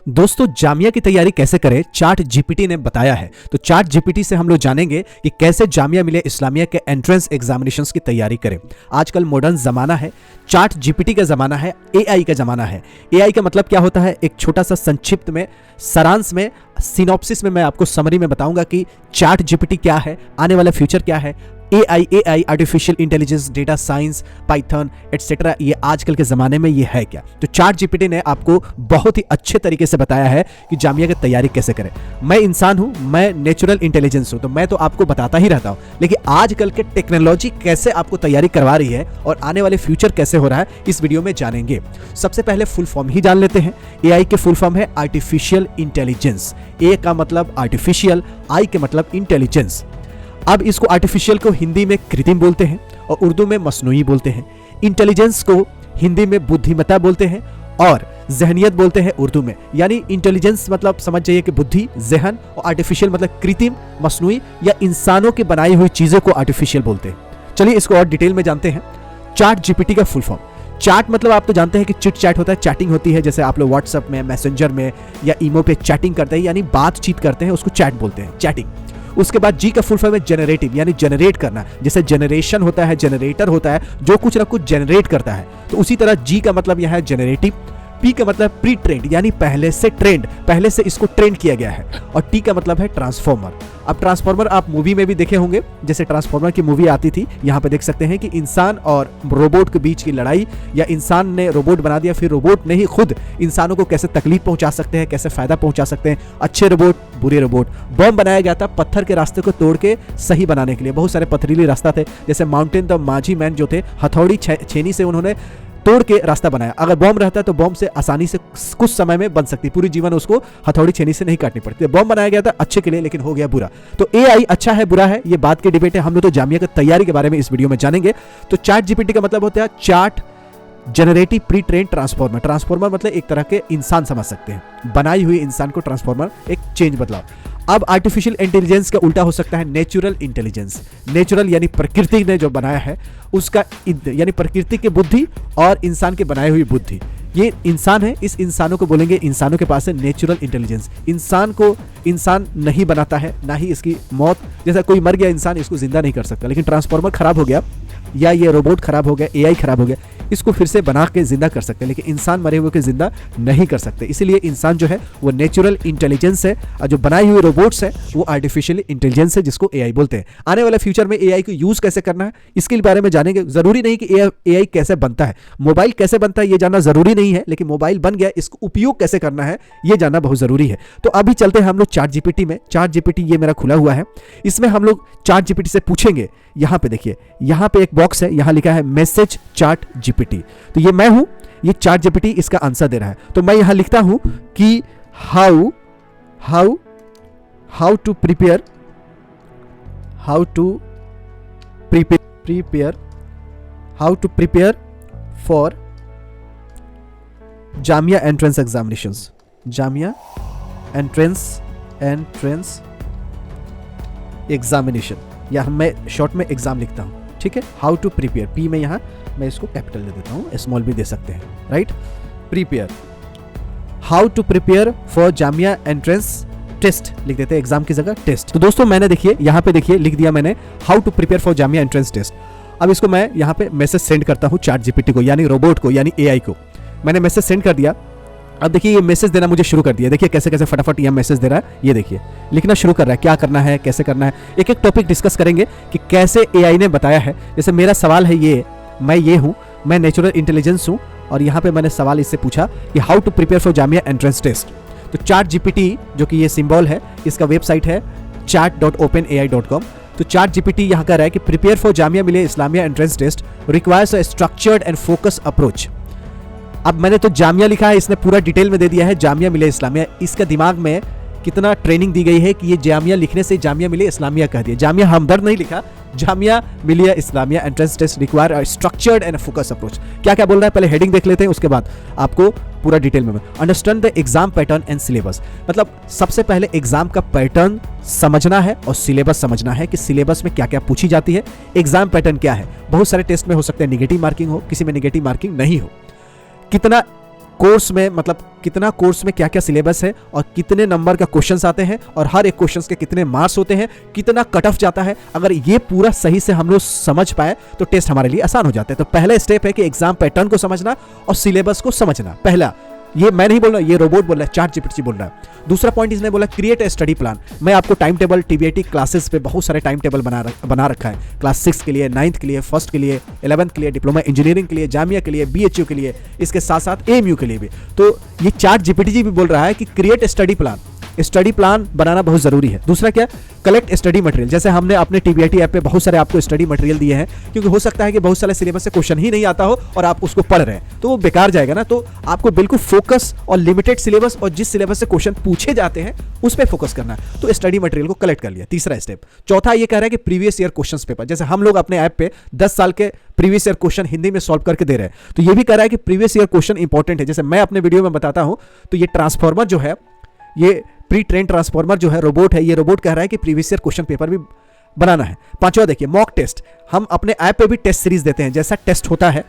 दोस्तों जामिया की तैयारी कैसे करें चैट जीपीटी ने बताया है। तो चैट जीपीटी से हम लोग जानेंगे कि कैसे जामिया मिलिया इस्लामिया के एंट्रेंस एग्जामिनेशंस की तैयारी करें। आजकल मॉडर्न जमाना है, चैट जीपीटी का जमाना है, एआई का जमाना है। एआई का मतलब क्या होता है, एक छोटा सा संक्षिप्त में, सारांश में, सिनॉप्सिस में मैं आपको समरी में बताऊंगा कि चैट जीपीटी क्या है, आने वाला फ्यूचर क्या है। AI artificial intelligence, data science, Python etcetera, ये आजकल के ज़माने में ये है क्या। तो चैट जीपीटी ने आपको बहुत ही अच्छे तरीके से बताया है कि जामिया की तैयारी कैसे करें। मैं इंसान हूं, मैं नेचुरल इंटेलिजेंस हूं, तो मैं तो आपको बताता ही रहता हूं, लेकिन आजकल के टेक्नोलॉजी कैसे आपको तैयारी करवा रही है और आने वाले फ्यूचर कैसे हो रहा है, इस वीडियो में जानेंगे। सबसे पहले फुल फॉर्म ही जान लेते हैं। एआई के फुल फॉर्म है आर्टिफिशियल इंटेलिजेंस। ए का मतलब आर्टिफिशियल, आई के मतलब इंटेलिजेंस। अब इसको आर्टिफिशियल को हिंदी में कृत्रिम बोलते हैं और उर्दू में मसनूई बोलते हैं। इंटेलिजेंस को हिंदी में बुद्धिमत्ता बोलते हैं और जहनियत बोलते हैं उर्दू में। यानी इंटेलिजेंस मतलब समझ जाइए कि बुद्धि, जहन, और आर्टिफिशियल मतलब कृत्रिम, मसनूई या इंसानों की बनाई हुई चीजों को आर्टिफिशियल बोलते हैं। चलिए इसको और डिटेल में जानते हैं। चैट जीपीटी का फुल फॉर्म। चैट मतलब आप तो जानते हैं कि चिट चैट होता है, चैटिंग होती है, जैसे आप लोग व्हाट्सएप में, मैसेंजर में या ईमो पे चैटिंग करते हैं, यानी बातचीत करते हैं, उसको चैट बोलते हैं, चैटिंग। उसके बाद जी का फुल फॉर्म है जनरेटिव, यानी जनरेट करना। जैसे जनरेशन होता है, जनरेटर होता है, जो कुछ ना कुछ जनरेट करता है, तो उसी तरह जी का मतलब यह है जनरेटिव। पी का मतलब प्री ट्रेंड, यानी पहले से ट्रेंड, पहले से इसको ट्रेंड किया गया है। और टी का मतलब है ट्रांसफॉर्मर। अब ट्रांसफॉर्मर आप मूवी में भी देखे होंगे, जैसे ट्रांसफॉर्मर की मूवी आती थी, यहाँ पे देख सकते हैं कि इंसान और रोबोट के बीच की लड़ाई, या इंसान ने रोबोट बना दिया, फिर रोबोट ने ही खुद इंसानों को कैसे तकलीफ पहुंचा सकते हैं, कैसे फायदा पहुंचा सकते हैं, अच्छे रोबोट, बुरे रोबोट। बम बनाया गया था पत्थर के रास्ते को तोड़ के सही बनाने के लिए। बहुत सारे पथरीले रास्ता थे, जैसे माउंटेन द माझी मैन जो थे, हथौड़ी छेनी से उन्होंने तोड़ के रास्ता बनाया। अगर बॉम्ब रहता तो बॉम्ब से आसानी से कुछ समय में बन सकती, पूरी जीवन उसको हथौड़ी छेनी से नहीं काटनी पड़ती। बॉम्ब बनाया गया था अच्छे के लिए, लेकिन हो गया बुरा। तो एआई अच्छा है बुरा है, ये बात की डिबेट है। हम लोग तो जामिया की तैयारी के बारे में इस वीडियो में जानेंगे। तो चैट जीपीटी का मतलब होता है chat generative pre train transformer. Transformer मतलब एक तरह के इंसान समझ सकते हैं, बनाई हुई इंसान को ट्रांसफॉर्मर, एक चेंज बदलाव। अब आर्टिफिशियल इंटेलिजेंस का उल्टा हो सकता है नेचुरल इंटेलिजेंस। नेचुरल यानी प्रकृति ने जो बनाया है उसका, यानी प्रकृति की बुद्धि और इंसान के बनाई हुई बुद्धि। ये इंसान है, इस इंसानों को बोलेंगे, इंसानों के पास है नेचुरल इंटेलिजेंस। इंसान को इंसान नहीं बनाता है, ना ही इसकी मौत, जैसा कोई मर गया इंसान इसको जिंदा नहीं कर सकता। लेकिन ट्रांसफॉर्मर खराब हो गया, या ये रोबोट खराब हो गया, एआई खराब हो गया, इसको फिर से बना के जिंदा कर सकते हैं, लेकिन इंसान मरे हुए के जिंदा नहीं कर सकते। इसीलिए इंसान जो है वो नेचुरल इंटेलिजेंस है, और जो बनाई हुई रोबोट्स है वो आर्टिफिशियल इंटेलिजेंस है, जिसको एआई बोलते हैं। आने वाले फ्यूचर में एआई को यूज कैसे करना है इसके बारे में जानेंगे। जरूरी नहीं कि एआई कैसे बनता है, मोबाइल कैसे बनता है ये जानना जरूरी नहीं है, लेकिन मोबाइल बन गया, इसको उपयोग कैसे करना है ये जानना बहुत जरूरी है। तो अभी चलते हैं हम लोग चैट जीपीटी में। चैट जीपीटी ये मेरा खुला हुआ है, इसमें हम लोग चैट जीपीटी से पूछेंगे। यहां पे देखिए, यहां पे एक बॉक्स है, यहां लिखा है मैसेज चैट जीपीटी। तो ये मैं हूं, ये चैट जीपीटी इसका आंसर दे रहा है। तो मैं यहां लिखता हूं कि how to prepare for Jamia entrance examinations. Jamia entrance examination, या मैं शॉर्ट में एग्जाम लिखता हूं, ठीक है। हाउ टू प्रिपेयर, पी में यहां मैं इसको कैपिटल दे देता हूं, स्मॉल भी दे सकते हैं, right. Prepare, how to prepare for Jamia entrance test लिख देते हैं, एग्जाम की जगह टेस्ट। तो दोस्तों मैंने देखिए यहां पे देखिए लिख दिया मैंने how to prepare for Jamia entrance test. अब इसको मैं यहां पे मैसेज सेंड करता हूं चैट जीपीटी को, यानी रोबोट को, यानी एआई को। मैंने मैसेज सेंड कर दिया। अब देखिए ये मैसेज देना मुझे शुरू कर दिया। देखिए कैसे कैसे फटाफट ये मैसेज दे रहा है, ये देखिए लिखना शुरू कर रहा है, क्या करना है, कैसे करना है। एक एक टॉपिक डिस्कस करेंगे कि कैसे एआई ने बताया है। जैसे मेरा सवाल है ये, मैं ये हूं, मैं नेचुरल इंटेलिजेंस हूं, और यहां पे मैंने सवाल इससे पूछा कि how to prepare for Jamia entrance test. तो चैट जीपीटी जो कि ये सिंबल है, इसका वेबसाइट है chat.openai.com। तो चैट जीपीटी यहां कह रहा है कि prepare for Jamia Millia Islamia entrance test requires a structured and focus approach. अब मैंने तो जामिया लिखा है, इसने पूरा डिटेल में दे दिया है जामिया मिलिया इस्लामिया। इसका दिमाग में कितना ट्रेनिंग दी गई है कि ये जामिया लिखने से जामिया मिलिया इस्लामिया कह दिया। जामिया हमदर्द नहीं लिखा, Jamia Millia Islamia entrance test require a structured and focus approach. क्या क्या बोल रहा है पहले हेडिंग देख लेते हैं, उसके बाद आपको पूरा डिटेल में। Understand the exam pattern and syllabus, मतलब सबसे पहले एग्जाम का पैटर्न समझना है और सिलेबस समझना है कि सिलेबस में क्या क्या पूछी जाती है। एग्जाम पैटर्न क्या है, बहुत सारे टेस्ट में हो सकते हैं नेगेटिव मार्किंग हो, किसी में नेगेटिव मार्किंग नहीं हो। कितना कोर्स में, मतलब कितना कोर्स में क्या क्या सिलेबस है और कितने नंबर का क्वेश्चंस आते हैं और हर एक क्वेश्चंस के कितने मार्क्स होते हैं, कितना कट ऑफ जाता है, अगर ये पूरा सही से हम लोग समझ पाए तो टेस्ट हमारे लिए आसान हो जाता है। तो पहला स्टेप है कि एग्जाम पैटर्न को समझना और सिलेबस को समझना। पहला, ये मैं नहीं बोल रहा, ये रोबोट बोल रहा है, चैट जीपीटी बोल रहा है। दूसरा पॉइंट इसने बोला क्रिएट ए स्टडी प्लान। मैं आपको टाइम टेबल, टीबीआईटी क्लासेस पे बहुत सारे टाइम टेबल बना रखा है, क्लास 6 के लिए, 9th के लिए, 1st के लिए, 11th के लिए, डिप्लोमा इंजीनियरिंग के लिए, जामिया के लिए, बीएचयू के लिए, इसके साथ साथ एएमयू के लिए भी। तो ये चैट जीपीटी जी भी बोल रहा है कि create study plan, study plan बनाना बहुत जरूरी है। दूसरा क्या, कलेक्ट स्टडी मटेरियल। जैसे हमने अपने टीबीआईटी ऐप पे बहुत सारे आपको स्टडी मटेरियल दिए हैं, क्योंकि हो सकता है कि बहुत सारे सिलेबस से क्वेश्चन ही नहीं आता हो और आप उसको पढ़ रहे हैं तो वो बेकार जाएगा ना। तो आपको बिल्कुल फोकस और लिमिटेड सिलेबस और जिस सिलेबस से क्वेश्चन पूछे जाते हैं उस पर फोकस करना है। तो स्टडी मटेरियल को कलेक्ट कर लिया, तीसरा स्टेप। चौथा ये कह रहा है कि प्रीवियस ईयर क्वेश्चन पेपर, जैसे हम लोग अपने ऐप पे 10 साल के प्रीवियस ईयर क्वेश्चन हिंदी में सॉल्व करके दे रहे हैं, तो ये भी कह रहा है कि प्रीवियस ईयर क्वेश्चन इंपॉर्टेंट है। जैसे मैं अपने वीडियो में बताता हूं, तो ये ट्रांसफॉर्मर जो है, ये प्री ट्रेन ट्रांसफॉर्मर जो है रोबोट है, ये रोबोट कह रहा है कि प्रीवियस ईयर क्वेश्चन पेपर भी बनाना है। पांचवा देखिए, मॉक टेस्ट। हम अपने ऐप पे भी टेस्ट सीरीज देते हैं, जैसा टेस्ट होता है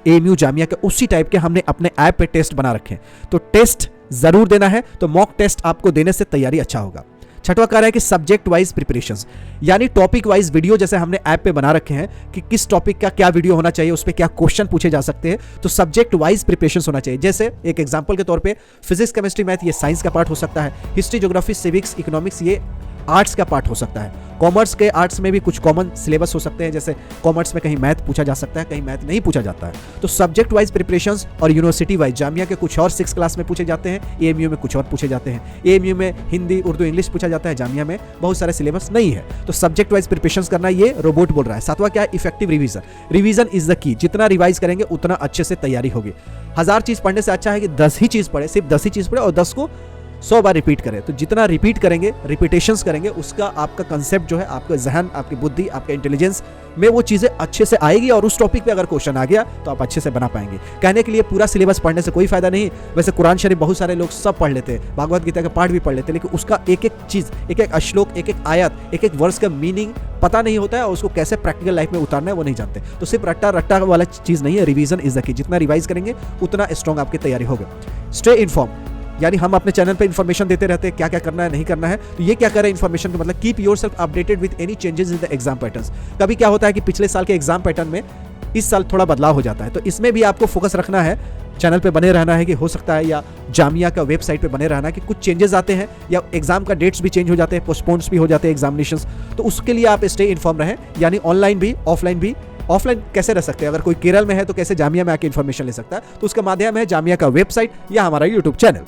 एएमयू जामिया के उसी टाइप के हमने अपने ऐप पे टेस्ट बना रखे हैं। तो टेस्ट जरूर देना है, तो मॉक टेस्ट आपको देने से तैयारी अच्छा होगा। छठवां कह रहा है कि सब्जेक्ट वाइज प्रिपरेशंस, यानी टॉपिक वाइज वीडियो जैसे हमने ऐप पे बना रखे हैं कि किस टॉपिक का क्या वीडियो होना चाहिए, उस पे क्या क्वेश्चन पूछे जा सकते हैं, तो सब्जेक्ट वाइज प्रिपरेशंस होना चाहिए। जैसे एक एग्जांपल के तौर पे फिजिक्स, केमिस्ट्री, मैथ ये साइंस का पार्ट हो सकता है, हिस्ट्री, ज्योग्राफी, सिविक्स, इकोनॉमिक्स ये आर्ट्स का पार्ट हो सकता है। कॉमर्स के आर्ट्स में भी कुछ कॉमन सिलेबस हो सकते हैं, जैसे कॉमर्स में कहीं मैथ पूछा जा सकता है, कहीं मैथ नहीं पूछा जाता है। तो सब्जेक्ट वाइज प्रिपरेशंस और यूनिवर्सिटी वाइज, जामिया के कुछ और 6 क्लास में पूछे जाते हैं, एएमयू में कुछ और पूछे जाते हैं। एएमयू में हिंदी, उर्दू, इंग्लिश पूछा जाता है, जामिया में बहुत सारे सिलेबस नहीं है। तो सब्जेक्ट वाइज प्रिपरेशंस करना, ये रोबोट बोल रहा है। सातवां क्या है, effective revision. Revision is the key, जितना रिवाइज करेंगे उतना अच्छे से तैयारी होगी। 1000 चीज पढ़ने से अच्छा है कि 10 ही चीज पढ़े, सिर्फ 10 ही चीज पढ़े और 10 को 100 बार रिपीट करें। तो जितना रिपीट करेंगे, रिपीटेशंस करेंगे, उसका आपका कंसेप्ट जो है, आपका जहन, आपकी बुद्धि, आपका इंटेलिजेंस में वो चीजें अच्छे से आएगी और उस टॉपिक पे अगर क्वेश्चन आ गया तो आप अच्छे से बना पाएंगे। कहने के लिए पूरा सिलेबस पढ़ने से कोई फायदा नहीं। वैसे कुरान शरीफ बहुत सारे लोग सब पढ़ लेते हैं, भागवत गीता का पाठ भी पढ़ लेते हैं, लेकिन उसका एक एक चीज, एक एक श्लोक, एक एक आयत, एक एक वर्ष का मीनिंग पता नहीं होता है और उसको कैसे प्रैक्टिकल लाइफ में उतारना है वो नहीं जानते। तो सिर्फ रट्टा वाला चीज नहीं है, रिवीजन इज द की। जितना रिवाइज करेंगे उतना स्ट्रॉन्ग आपकी तैयारी होगी। स्टे इन्फॉर्म, यानी हम अपने चैनल पे इन्फॉर्मेशन देते रहते हैं, क्या क्या करना है, नहीं करना है। तो ये क्या कर रहे हैं इन्फॉर्मेशन का मतलब, keep yourself updated with any changes in the exam patterns. कभी क्या होता है कि पिछले साल के एग्जाम पैटर्न में इस साल थोड़ा बदलाव हो जाता है, तो इसमें भी आपको फोकस रखना है, चैनल पे बने रहना है कि हो सकता है, या जामिया का वेबसाइट पे बने रहना है कि कुछ चेंजेस आते हैं या एग्जाम का डेट्स भी चेंज हो जाते हैं, पोस्टपोन्स भी हो जाते हैं एग्जामिनेशंस। तो उसके लिए आप स्टे इन्फॉर्म रहें, यानी ऑनलाइन भी ऑफलाइन भी। ऑफलाइन कैसे रह सकते हैं, अगर कोई केरल में है तो कैसे जामिया में आके इन्फॉर्मेशन ले सकता है, तो उसका माध्यम है जामिया का वेबसाइट या हमारा यूट्यूब चैनल।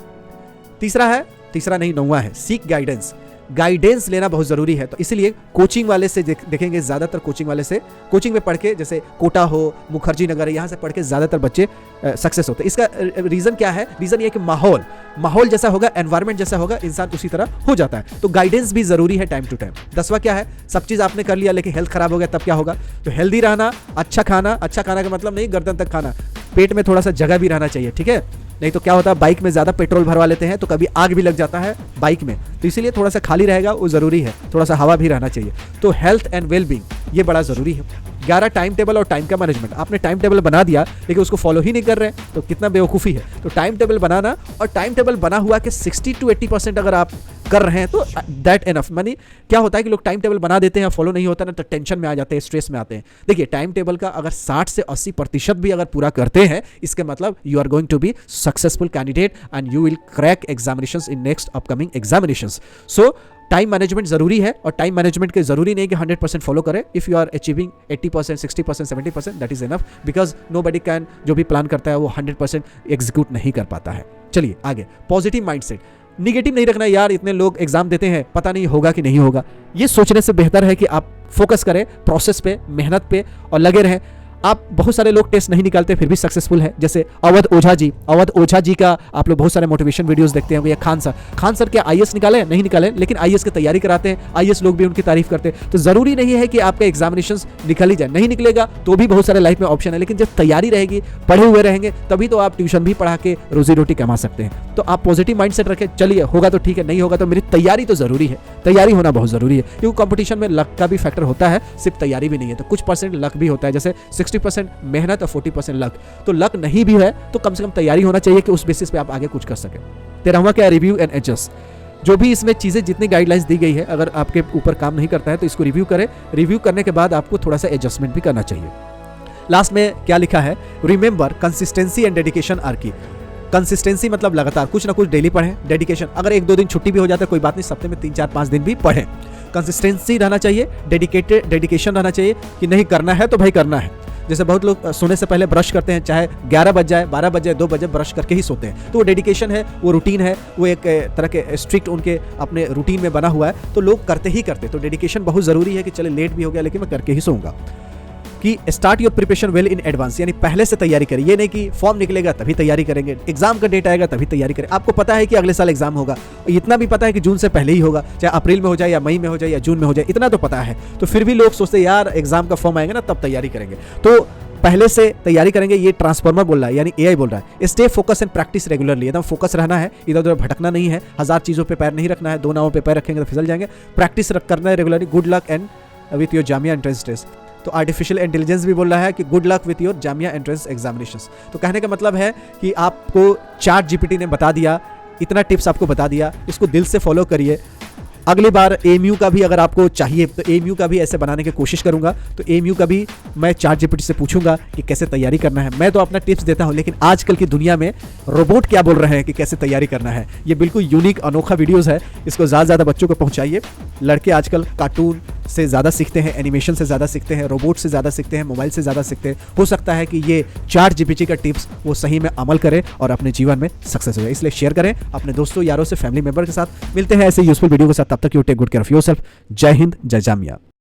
तीसरा नहीं, 9वां है सीक गाइडेंस। गाइडेंस लेना बहुत जरूरी है, तो इसलिए कोचिंग वाले से देखेंगे, ज्यादातर कोचिंग वाले से, कोचिंग में पढ़ के, जैसे कोटा हो, मुखर्जी नगर, यहाँ से पढ़ के ज्यादातर बच्चे सक्सेस होते हैं। इसका रीजन क्या है, रीजन ये कि माहौल जैसा होगा, एनवायरमेंट जैसा होगा, इंसान उसी तरह हो जाता है। तो गाइडेंस भी जरूरी है टाइम टू टाइम। 10वां क्या है, सब चीज आपने कर लिया लेकिन हेल्थ खराब हो गया, तब क्या होगा। तो हेल्दी रहना, अच्छा खाना का मतलब नहीं गर्दन तक खाना, पेट में थोड़ा सा जगह भी रहना चाहिए, ठीक है। नहीं तो क्या होता है, बाइक में ज्यादा पेट्रोल भरवा लेते हैं तो कभी आग भी लग जाता है बाइक में, तो इसीलिए थोड़ा सा खाली रहेगा वो जरूरी है, थोड़ा सा हवा भी रहना चाहिए। तो हेल्थ एंड वेलबींग ये बड़ा जरूरी है। 11 टाइम टेबल और टाइम का मैनेजमेंट। आपने टाइम टेबल बना दिया लेकिन उसको फॉलो ही नहीं कर रहे तो कितना बेवकूफ़ी है। तो टाइम टेबल बनाना, और टाइम टेबल बना हुआ कि 60 to 80% अगर आप कर रहे हैं तो दैट एनफ। मानी क्या होता है कि लोग टाइम टेबल बना देते हैं, फॉलो नहीं होता ना, तो टेंशन में आ जाते हैं, स्ट्रेस में आते हैं। देखिए टाइम टेबल का अगर 60 से 80% भी अगर पूरा करते हैं, इसके मतलब you are going to be successful candidate and you will crack examinations in next upcoming examinations. So time management जरूरी है, और टाइम मैनेजमेंट के जरूरी नहीं कि 100% फॉलो करें। If you are achieving 80%, 60%, 70%, that is enough, because nobody can, जो भी प्लान करता है वो 100% एग्जीक्यूट नहीं कर पाता है। चलिए आगे, पॉजिटिव माइंडसेट। निगेटिव नहीं रखना, यार इतने लोग एग्जाम देते हैं, पता नहीं होगा कि नहीं होगा। ये सोचने से बेहतर है कि आप फोकस करें प्रोसेस पे, मेहनत पे और लगे रहें। आप बहुत सारे लोग टेस्ट नहीं निकालते फिर भी सक्सेसफुल है, जैसे अवध ओझा जी का आप लोग बहुत सारे मोटिवेशन वीडियोस देखते हैं। खान सर क्या आईएएस निकाले? नहीं निकाले, लेकिन आईएएस की तैयारी कराते हैं, आईएएस लोग भी उनकी तारीफ करते हैं। तो जरूरी नहीं है कि आपका एग्जामिनेशंस निकल ही जाए, नहीं निकलेगा तो भी बहुत सारे लाइफ में ऑप्शन है, लेकिन जब तैयारी रहेगी, पढ़े हुए रहेंगे, तभी तो आप ट्यूशन भी पढ़ा के रोजी रोटी कमा सकते हैं। तो आप पॉजिटिव माइंडसेट रखें, चलिए होगा तो ठीक है, नहीं होगा तो मेरी तैयारी तो जरूरी है, तैयारी होना बहुत जरूरी है, क्योंकि कंपटीशन में लक का भी फैक्टर होता है, सिर्फ तैयारी भी नहीं है। तो कुछ परसेंट लक भी होता है, जैसे 60% मेहनत और 40% लक। तो लक नहीं भी है तो कम से कम तैयारी होना चाहिए कि उस बेसिस पे आप आगे कुछ कर सकें। 13वां क्या है, रिव्यू एंड एडजस्ट। जो भी इसमें चीज़ें जितनी गाइडलाइंस दी गई है अगर आपके ऊपर काम नहीं करता है तो इसको रिव्यू करें। रिव्यू करने के बाद आपको थोड़ा सा एडजस्टमेंट भी करना चाहिए। लास्ट में क्या लिखा है, remember consistency and dedication are key. Consistency मतलब लगातार कुछ ना कुछ डेली पढ़ें। डेडिकेशन, अगर 1-2 दिन छुट्टी भी हो जाता है कोई बात नहीं, सप्ताह में 3-4-5 दिन भी पढ़ें। कंसिस्टेंसी रहना चाहिए, डेडिकेशन रहना चाहिए कि नहीं करना है तो भाई करना है। जैसे बहुत लोग सोने से पहले ब्रश करते हैं, चाहे 11 बज जाए, 12 बज जाए, 2 बजे ब्रश करके ही सोते हैं। तो वो डेडिकेशन है, वो रूटीन है, वो एक तरह के स्ट्रिक्ट उनके अपने रूटीन में बना हुआ है, तो लोग करते ही करते। तो डेडिकेशन बहुत ज़रूरी है कि चले लेट भी हो गया लेकिन मैं करके ही सोऊंगा। कि start your preparation well in advance, यानी पहले से तैयारी करें। ये नहीं कि फॉर्म निकलेगा तभी तैयारी करेंगे, एग्जाम का डेट आएगा तभी तैयारी करें। आपको पता है कि अगले साल एग्जाम होगा, इतना भी पता है कि जून से पहले ही होगा, चाहे अप्रैल में हो जाए या मई में हो जाए या जून में हो जाए, इतना तो पता है। तो फिर भी लोग सोचते हैं यार एग्जाम का फॉर्म आएगा ना तब तैयारी करेंगे। तो पहले से तैयारी करेंगे। ये ट्रांसफॉर्मर बोल रहा है, यानी एआई बोल रहा है। Stay focus and practice regularly, एकदम फोकस रहना है, इधर उधर भटकना नहीं है, 1000 चीज़ों पे पैर नहीं रखना है, 2 नावों पे पैर रखेंगे तो फिसल जाएंगे। प्रैक्टिस करना है regularly. Good luck and with your Jamia entrance test. तो आर्टिफिशियल इंटेलिजेंस भी बोल रहा है कि good luck with your Jamia entrance examinations. तो कहने का मतलब है कि आपको चैट जीपीटी ने बता दिया, इतना टिप्स आपको बता दिया, इसको दिल से फॉलो करिए। अगली बार एएमयू का भी अगर आपको चाहिए तो एएमयू का भी ऐसे बनाने की कोशिश करूंगा। तो एएमयू का भी मैं चैट जीपीटी से पूछूंगा कि कैसे तैयारी करना है। मैं तो अपना टिप्स देता हूं, लेकिन आजकल की दुनिया में रोबोट क्या बोल रहे हैं कि कैसे तैयारी करना है। ये बिल्कुल यूनिक अनोखा वीडियोस है, इसको ज़्यादा बच्चों को पहुंचाइए। लड़के आजकल कार्टून से ज़्यादा सीखते हैं, एनिमेशन से ज़्यादा सीखते हैं, रोबोट से ज़्यादा सीखते हैं, मोबाइल से ज़्यादा सीखते हैं। हो सकता है कि ये चैट जीपीटी का टिप्स वो सही में अमल करें और अपने जीवन में सक्सेस हो जाए। इसलिए शेयर करें अपने दोस्तों, यारों से, फैमिली मेंबर के साथ। मिलते हैं ऐसे यूजफुल वीडियो के साथ, तब तक you take good care of yourself. जय हिंद, जय जामिया।